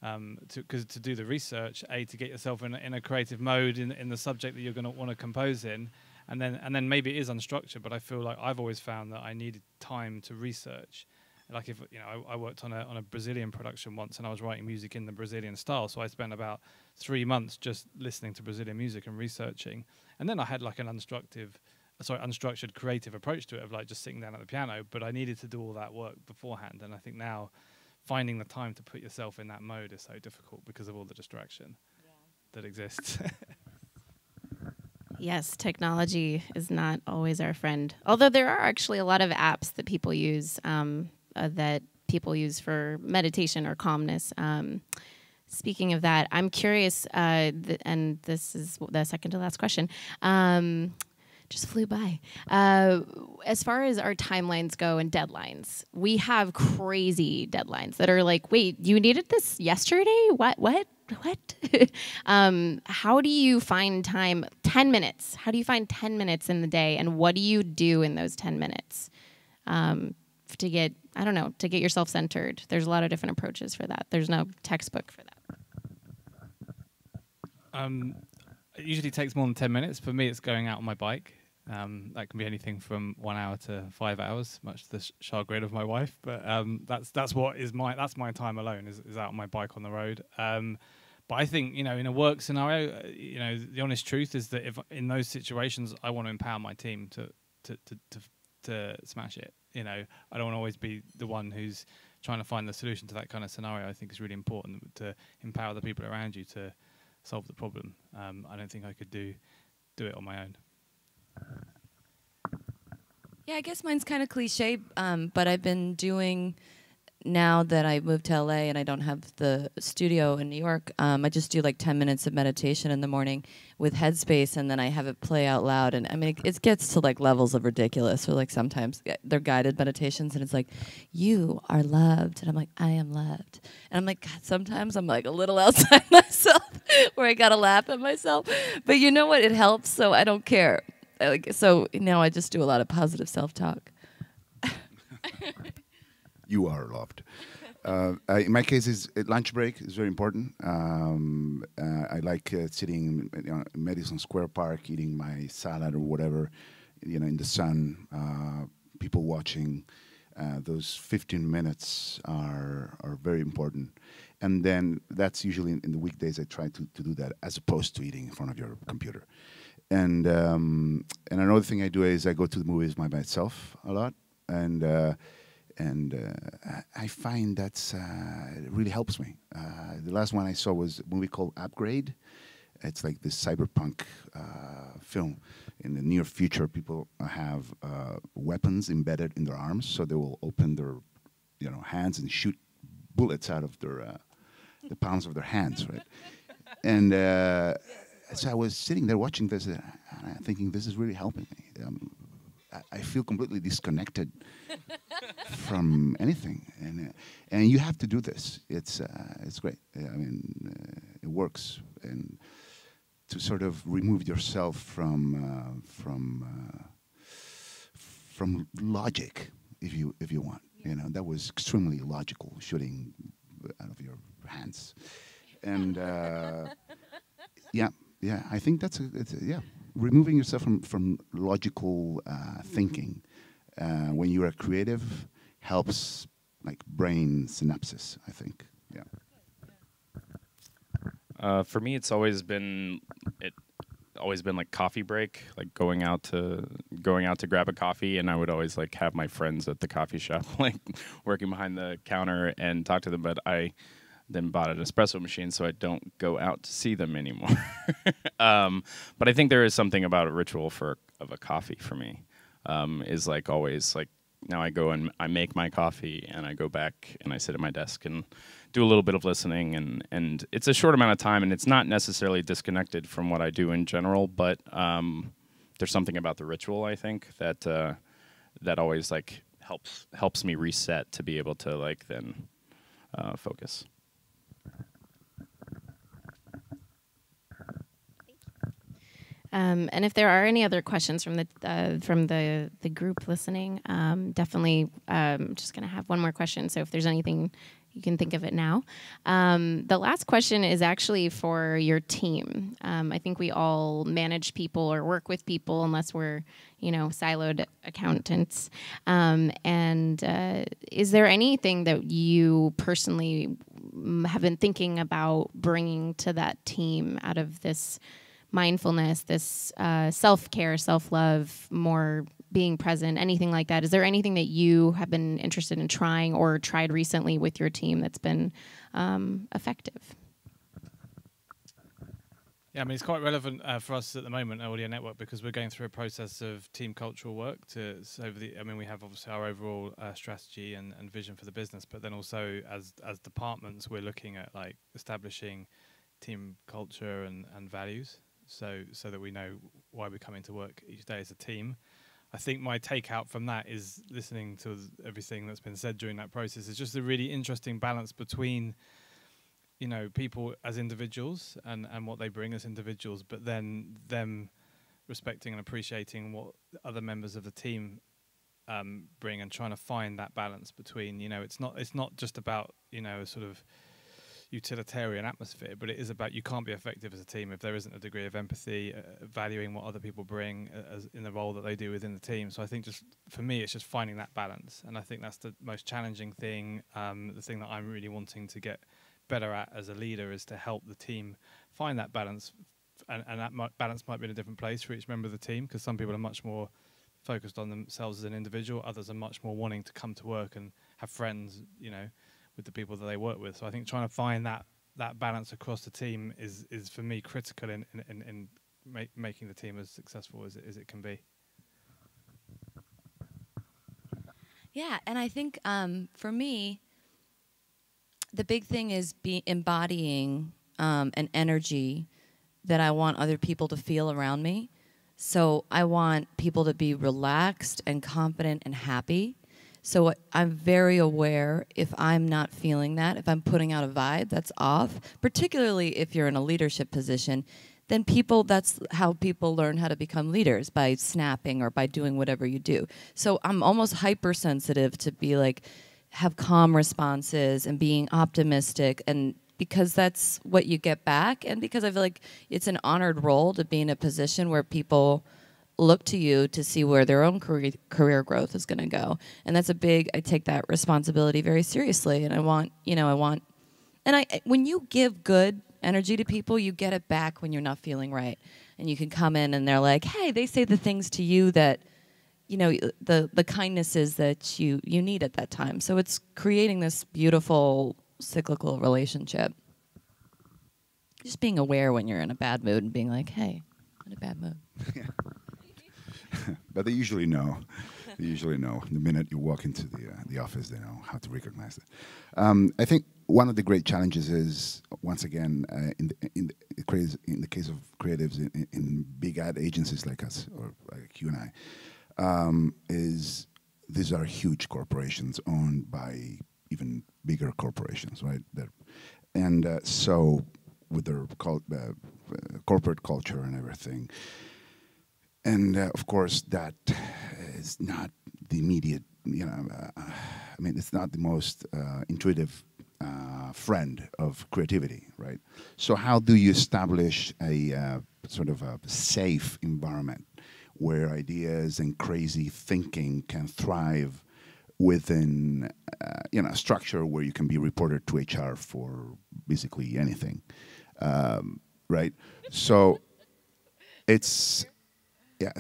S3: to do the research, to get yourself in a creative mode in the subject that you're going to want to compose in, and then maybe it is unstructured, but I feel like I've always found that I needed time to research. Like if I worked on a Brazilian production once, and I was writing music in the Brazilian style, so I spent about 3 months just listening to Brazilian music and researching, and then I had like an unstructured creative approach to it, of like just sitting down at the piano. But I needed to do all that work beforehand, and I think now finding the time to put yourself in that mode is so difficult because of all the distraction that exists.
S1: Yes, technology is not always our friend. Although there are actually a lot of apps that people use for meditation or calmness. Speaking of that, I'm curious, and this is the second to last question. Just flew by. As far as our timelines go and deadlines, we have crazy deadlines that are like, wait, you needed this yesterday? What? How do you find time? 10 minutes. How do you find 10 minutes in the day, and what do you do in those 10 minutes to get yourself centered? There's a lot of different approaches for that. There's no textbook for that.
S3: It usually takes more than 10 minutes. For me, it's going out on my bike. That can be anything from 1 hour to 5 hours, much to the chagrin of my wife. But that's my time alone is out on my bike on the road. But I think in a work scenario, the honest truth is that if in those situations I want to empower my team to smash it. I don't want to always be the one who's trying to find the solution to that kind of scenario. I think it's really important to empower the people around you to solve the problem. I don't think I could do it on my own.
S2: Yeah, I guess mine's kind of cliche, but I've been doing now that I moved to LA and I don't have the studio in New York, I just do like 10 minutes of meditation in the morning with Headspace, and then I have it play out loud. And I mean, it gets to like levels of ridiculous. Or like sometimes they're guided meditations, and it's like, you are loved, and I'm like, I am loved, and I'm like, God, sometimes I'm like a little outside myself, where I gotta laugh at myself. But you know what? It helps, so I don't care. So now I just do a lot of positive self-talk.
S4: You are loved. In my case, lunch break is very important. I like sitting in Madison Square Park, eating my salad or whatever, in the sun, people watching. Those 15 minutes are very important. And then that's usually in the weekdays I try to do that as opposed to eating in front of your computer. And another thing I do is I go to the movies by myself a lot. And I find that's it really helps me. The last one I saw was a movie called Upgrade. It's like this cyberpunk film. In the near future, people have weapons embedded in their arms, so they will open their hands and shoot bullets out of their the palms of their hands, right? And so I was sitting there watching this, and thinking, this is really helping me. I feel completely disconnected from anything, and you have to do this. It's great. I mean, it works, and to sort of remove yourself from logic, if you want. That was extremely logical, shooting out of your hands, and yeah, I think it's removing yourself from logical thinking when you are creative helps, like brain synapses, I think. Yeah.
S5: For me, it's always been like coffee break, like going out to grab a coffee, and I would always like have my friends at the coffee shop, like working behind the counter and talk to them. But I then bought an espresso machine, so I don't go out to see them anymore. But I think there is something about a ritual of a coffee for me. Is like always like, now I go and I make my coffee and I go back and I sit at my desk and do a little bit of listening, and it's a short amount of time, and it's not necessarily disconnected from what I do in general, but there's something about the ritual, I think, that that always like helps me reset to be able to like then focus.
S1: And if there are any other questions from the group listening, definitely just going to have one more question. So if there's anything, you can think of it now. The last question is actually for your team. I think we all manage people or work with people unless we're, siloed accountants. And is there anything that you personally have been thinking about bringing to that team out of this mindfulness, this self-care, self-love, more being present, anything like that? Is there anything that you have been interested in trying or tried recently with your team that's been effective?
S3: Yeah, I mean, it's quite relevant for us at the moment, Audio Network, because we're going through a process of team cultural work we have obviously our overall strategy and vision for the business, but then also as departments, we're looking at like establishing team culture and values. So that we know why we come into work each day as a team. I think my takeout from that is, listening to everything that's been said during that process, is just a really interesting balance between, people as individuals and what they bring as individuals, but then them respecting and appreciating what other members of the team bring, and trying to find that balance between, it's not just about, a sort of utilitarian atmosphere, but it is about, you can't be effective as a team if there isn't a degree of empathy, valuing what other people bring as in the role that they do within the team. So I think just for me, it's just finding that balance, and I think that's the most challenging thing. The thing that I'm really wanting to get better at as a leader is to help the team find that balance, and that balance might be in a different place for each member of the team, because some people are much more focused on themselves as an individual, others are much more wanting to come to work and have friends, with the people that they work with. So I think trying to find that balance across the team is for me critical in making the team as successful as it can be.
S2: Yeah, and I think for me, the big thing is embodying an energy that I want other people to feel around me. So I want people to be relaxed and confident and happy. So I'm very aware if I'm not feeling that, if I'm putting out a vibe that's off, particularly if you're in a leadership position, then that's how people learn how to become leaders, by snapping or by doing whatever you do. So I'm almost hypersensitive to be like, have calm responses and being optimistic, and because that's what you get back, and because I feel like it's an honored role to be in a position where people look to you to see where their own career growth is going to go. And that's I take that responsibility very seriously, and when you give good energy to people, you get it back when you're not feeling right. And you can come in and they're like, hey, they say the things to you that, the kindnesses that you need at that time. So it's creating this beautiful cyclical relationship. Just being aware when you're in a bad mood and being like, hey, I'm in a bad mood.
S4: But they usually know. They usually know. The minute you walk into the office, they know how to recognize it. I think one of the great challenges is, once again, in the case of creatives in big ad agencies like us, or like you and I, is these are huge corporations owned by even bigger corporations, right? So with their corporate culture and everything. And of course, that is not the immediate, it's not the most intuitive friend of creativity, right? So how do you establish a sort of a safe environment where ideas and crazy thinking can thrive within, a structure where you can be reported to HR for basically anything, right? So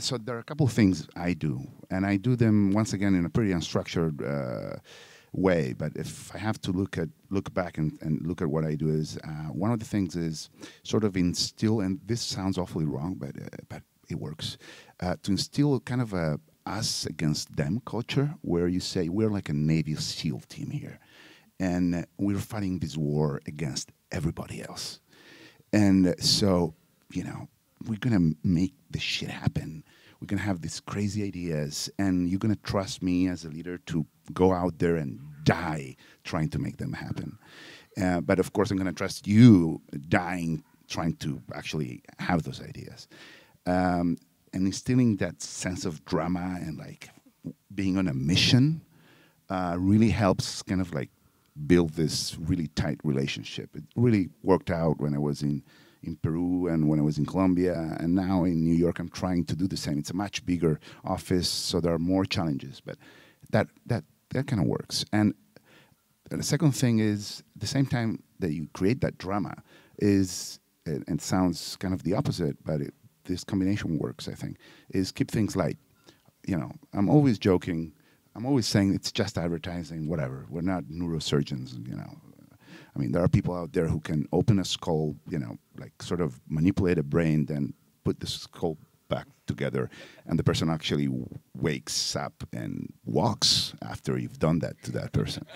S4: so there are a couple of things I do, and I do them once again in a pretty unstructured way. But if I have to look back and look at what I do, is one of the things is sort of instill, and this sounds awfully wrong, but it works, to instill kind of a us against them culture, where you say we're like a Navy SEAL team here, and we're fighting this war against everybody else, and so we're gonna make this shit happen. We're gonna have these crazy ideas, and you're gonna trust me as a leader to go out there and die trying to make them happen. But of course, I'm gonna trust you dying trying to actually have those ideas. And instilling that sense of drama and like being on a mission really helps kind of like build this really tight relationship. It really worked out when I was in Peru and when I was in Colombia, and now in New York I'm trying to do the same. It's a much bigger office, so there are more challenges, but that kind of works. And the second thing is, at the same time that you create that drama, is, and it sounds kind of the opposite, but this combination works, I think, is keep things light. I'm always joking. I'm always saying it's just advertising, whatever. We're not neurosurgeons, I mean, there are people out there who can open a skull, like sort of manipulate a brain, then put the skull back together, and the person actually wakes up and walks after you've done that to that person.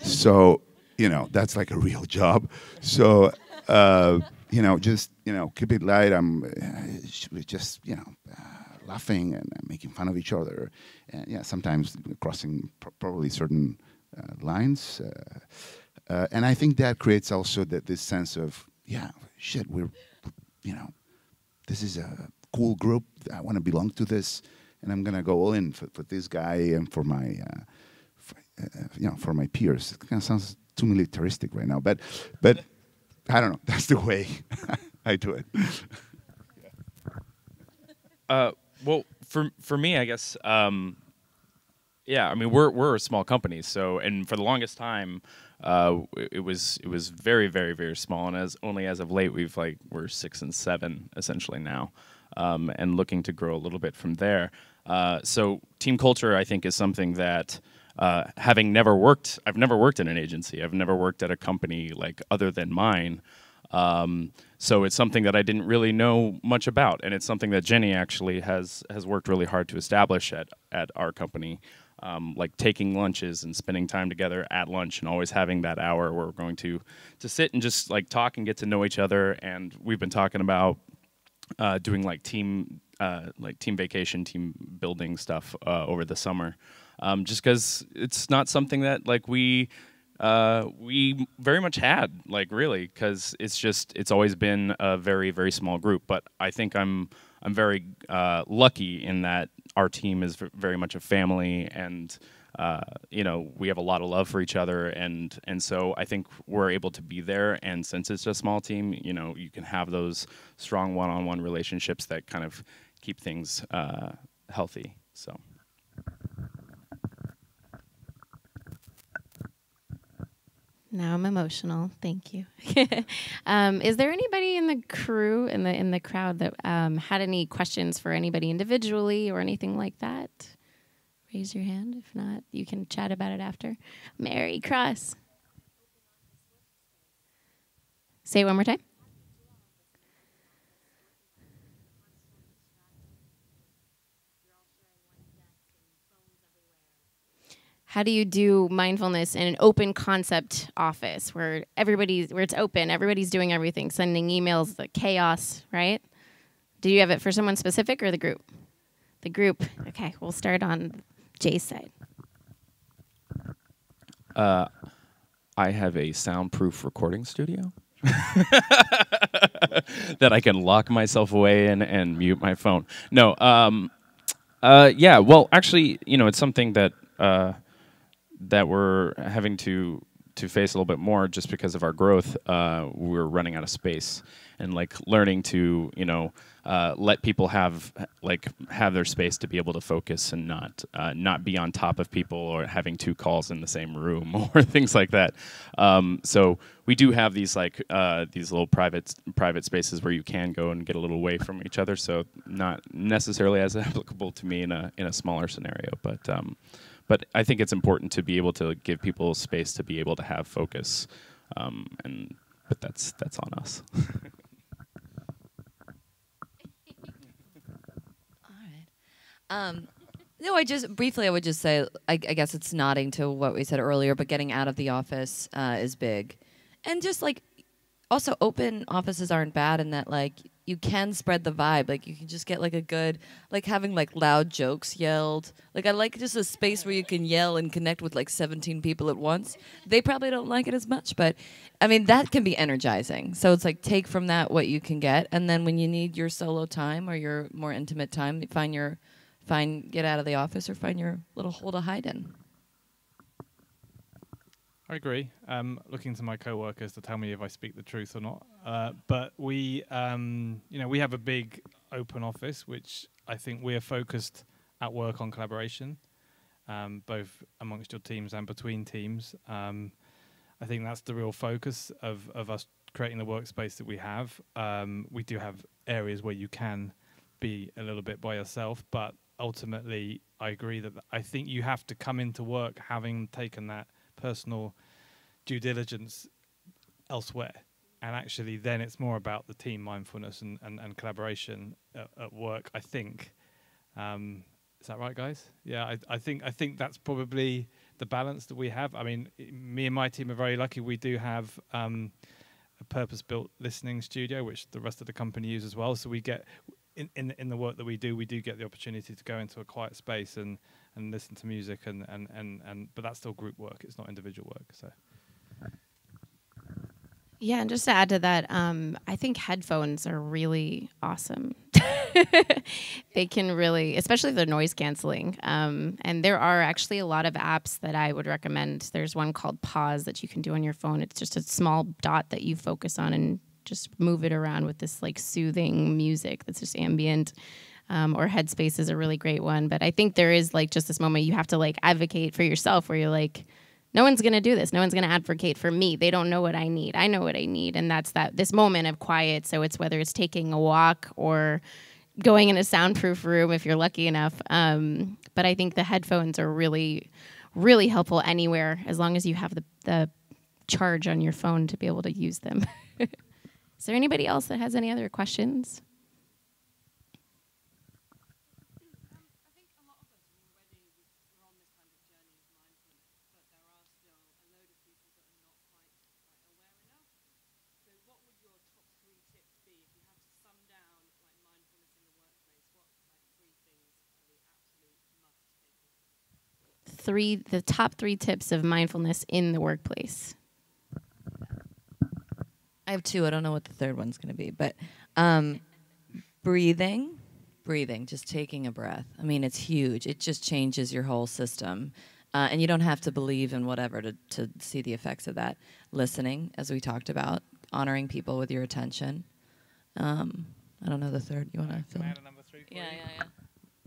S4: So, that's like a real job. So, just, keep it light. We're just, laughing and making fun of each other. And sometimes crossing probably certain lines. And I think that creates also this sense of, we're, this is a cool group. I want to belong to this, and I'm going to go all in for this guy and for my, for my peers. It kind of sounds too militaristic right now, but I don't know. That's the way I do it.
S5: Well, for me, I guess, we're a small company, so, and for the longest time, it was very, very, very small, and only as of late we're 6 and 7 essentially now, and looking to grow a little bit from there. So team culture, I think, is something that, I've never worked in an agency. I've never worked at a company like other than mine. So it's something that I didn't really know much about, and it's something that Jenny actually has worked really hard to establish at our company. Like taking lunches and spending time together at lunch and always having that hour where we're going to sit and just like talk and get to know each other. And we've been talking about doing like team vacation, team building stuff over the summer, just because it's not something that like we very much had, like, really, because it's always been a very, very small group. But I think I'm very lucky in that our team is very much a family, and we have a lot of love for each other, and so I think we're able to be there. And since it's a small team, you can have those strong one-on-one relationships that kind of keep things healthy. So.
S1: Now I'm emotional. Thank you. Is there anybody in the crew, in the crowd, that had any questions for anybody individually or anything like that? Raise your hand. If not, you can chat about it after. Mary Cross. Say it one more time. How do you do mindfulness in an open concept office where it's open, everybody's doing everything, sending emails, the chaos, right? Do you have it for someone specific or the group? The group. Okay, we'll start on Jay's side.
S5: I have a soundproof recording studio that I can lock myself away in and mute my phone. No, yeah. Well, actually, it's something that we're having to face a little bit more just because of our growth. We're running out of space, and like learning to let people have their space to be able to focus and not be on top of people or having two calls in the same room or things like that. So we do have these these little private spaces where you can go and get a little away from each other. So not necessarily as applicable to me in a smaller scenario, but I think it's important to be able to give people space to be able to have focus, but that's on us.
S2: No, I would just say, I guess it's nodding to what we said earlier, but getting out of the office is big. And just also open offices aren't bad in that you can spread the vibe. You can just get a good, having loud jokes yelled. I like just a space where you can yell and connect with 17 people at once. They probably don't like it as much, but I mean, that can be energizing. So it's take from that what you can get. And then when you need your solo time or your more intimate time, get out of the office or find your little hole to hide in.
S3: I agree. Looking to my co-workers to tell me if I speak the truth or not. But we have a big open office, which I think we are focused at work on collaboration, both amongst your teams and between teams. I think that's the real focus of us creating the workspace that we have. We do have areas where you can be a little bit by yourself, but ultimately, I agree that I think you have to come into work having taken that personal due diligence elsewhere, and actually then it's more about the team mindfulness and collaboration at work, I think. Is that right, guys? Yeah, I think that's probably the balance that we have. I mean, me and my team are very lucky. We do have a purpose-built listening studio, which the rest of the company use as well. So we get in the work that we do get the opportunity to go into a quiet space and listen to music but that's still group work. It's not individual work. So.
S1: Yeah, and just to add to that, I think headphones are really awesome. They can really, especially if they're noise canceling. And there are actually a lot of apps that I would recommend. There's one called Pause that you can do on your phone. It's just a small dot that you focus on and just move it around with this soothing music that's just ambient. Or Headspace is a really great one. But I think there is just this moment you have to advocate for yourself where you're no one's going to do this. No one's going to advocate for me. They don't know what I need. I know what I need. And that's this moment of quiet. So it's whether it's taking a walk or going in a soundproof room if you're lucky enough. But I think the headphones are really, really helpful anywhere as long as you have the charge on your phone to be able to use them. Is there anybody else that has any other questions? The top three tips of mindfulness in the workplace.
S2: I have two. I don't know what the third one's going to be, but breathing, just taking a breath. I mean, it's huge. It just changes your whole system. And you don't have to believe in whatever to see the effects of that. Listening, as we talked about, honoring people with your attention. I don't know the third. You want to fill in?
S3: Number 3 for
S2: Yeah,
S3: you?
S2: yeah,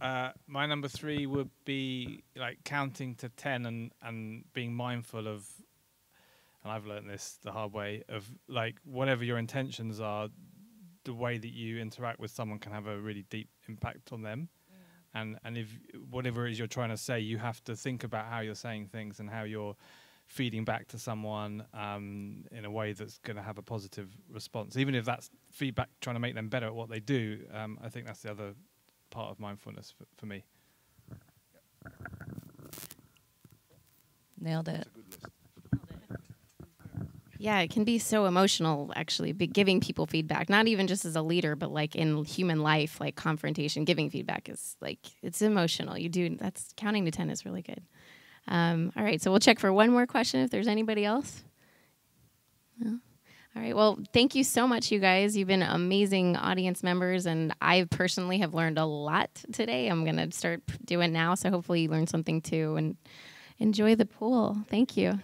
S2: yeah.
S3: My number 3 would be like counting to 10 and being mindful of, and I've learned this the hard way, of like whatever your intentions are, the way that you interact with someone can have a really deep impact on them. And if whatever it is you're trying to say, you have to think about how you're saying things and how you're feeding back to someone in a way that's going to have a positive response. Even if that's feedback trying to make them better at what they do, I think that's the other part of mindfulness for me.
S2: Nailed it.
S1: Yeah, it can be so emotional, actually, giving people feedback, not even just as a leader, but like in human life, like confrontation, giving feedback is like, it's emotional. That's counting to 10 is really good. All right, so we'll check for one more question if there's anybody else. No? All right, well, thank you so much, you guys. You've been amazing audience members, and I personally have learned a lot today. I'm going to start doing now, so hopefully you learned something too, and enjoy the pool. Thank you.